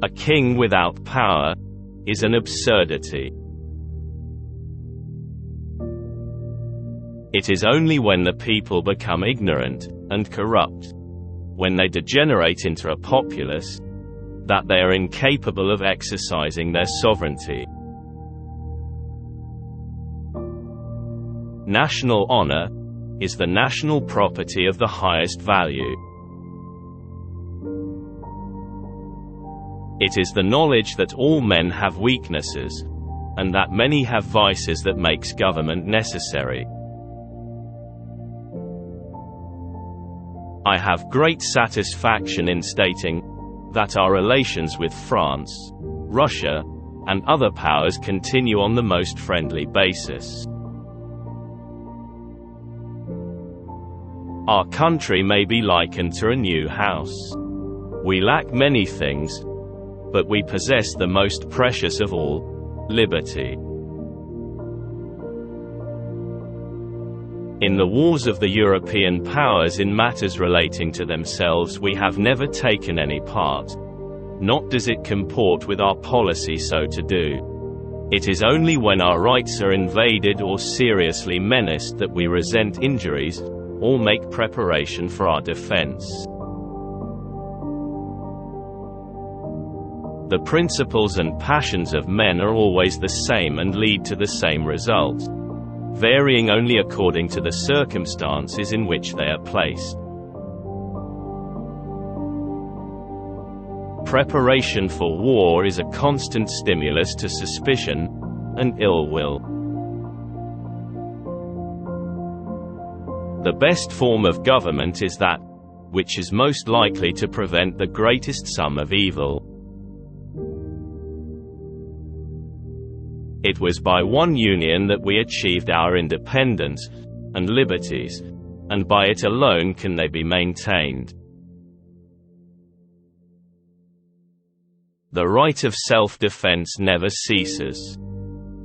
A king without power is an absurdity. It is only when the people become ignorant and corrupt, when they degenerate into a populace, that they are incapable of exercising their sovereignty. National honor is the national property of the highest value. It is the knowledge that all men have weaknesses, and that many have vices that makes government necessary. I have great satisfaction in stating that our relations with France, Russia, and other powers continue on the most friendly basis. Our country may be likened to a new house. We lack many things, but we possess the most precious of all, liberty. In the wars of the European powers in matters relating to themselves we have never taken any part, nor does it comport with our policy so to do. It is only when our rights are invaded or seriously menaced that we resent injuries, or make preparation for our defense. The principles and passions of men are always the same and lead to the same result, varying only according to the circumstances in which they are placed. Preparation for war is a constant stimulus to suspicion and ill will. The best form of government is that which is most likely to prevent the greatest sum of evil. It was by one union that we achieved our independence and liberties, and by it alone can they be maintained. The right of self-defense never ceases.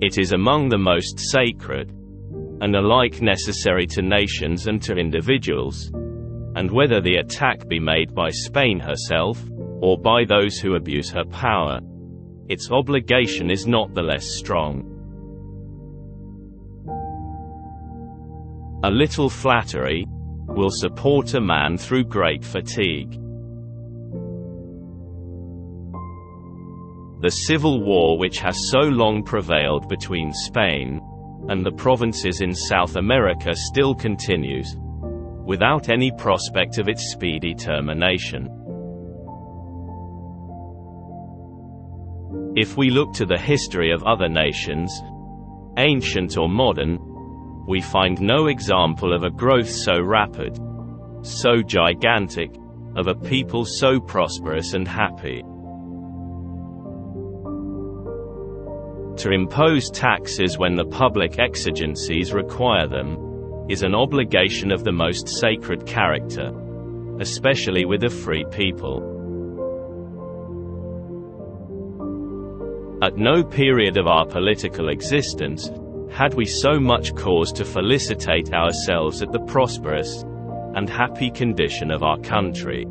It is among the most sacred, and alike necessary to nations and to individuals, and whether the attack be made by Spain herself, or by those who abuse her power, its obligation is not the less strong. A little flattery will support a man through great fatigue. The civil war which has so long prevailed between Spain and the provinces in South America still continues, without any prospect of its speedy termination. If we look to the history of other nations, ancient or modern, we find no example of a growth so rapid, so gigantic, of a people so prosperous and happy. To impose taxes when the public exigencies require them is an obligation of the most sacred character, especially with a free people. At no period of our political existence had we so much cause to felicitate ourselves at the prosperous and happy condition of our country.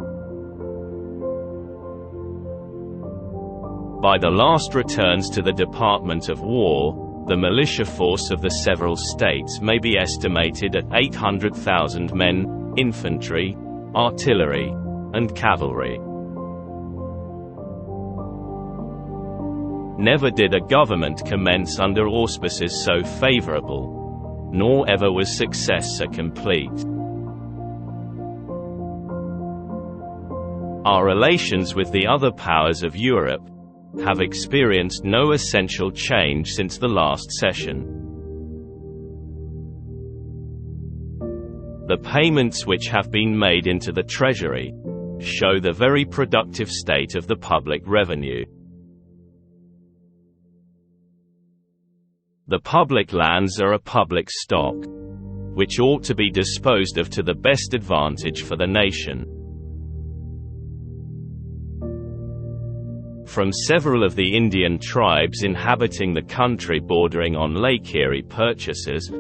By the last returns to the Department of War, the militia force of the several states may be estimated at 800,000 men, infantry, artillery, and cavalry. Never did a government commence under auspices so favorable, nor ever was success so complete. Our relations with the other powers of Europe have experienced no essential change since the last session. The payments which have been made into the Treasury show the very productive state of the public revenue. The public lands are a public stock, which ought to be disposed of to the best advantage for the nation. From several of the Indian tribes inhabiting the country bordering on Lake Erie purchases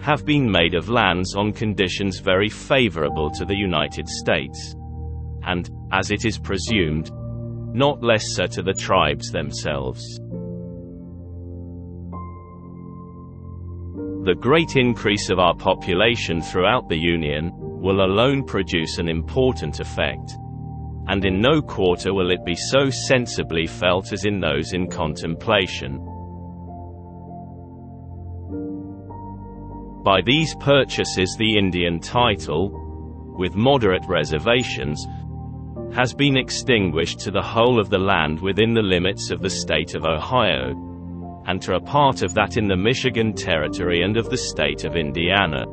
have been made of lands on conditions very favorable to the United States, and, as it is presumed, not less so to the tribes themselves. The great increase of our population throughout the Union will alone produce an important effect, and in no quarter will it be so sensibly felt as in those in contemplation. By these purchases the Indian title, with moderate reservations, has been extinguished to the whole of the land within the limits of the state of Ohio, and to a part of that in the Michigan Territory and of the state of Indiana.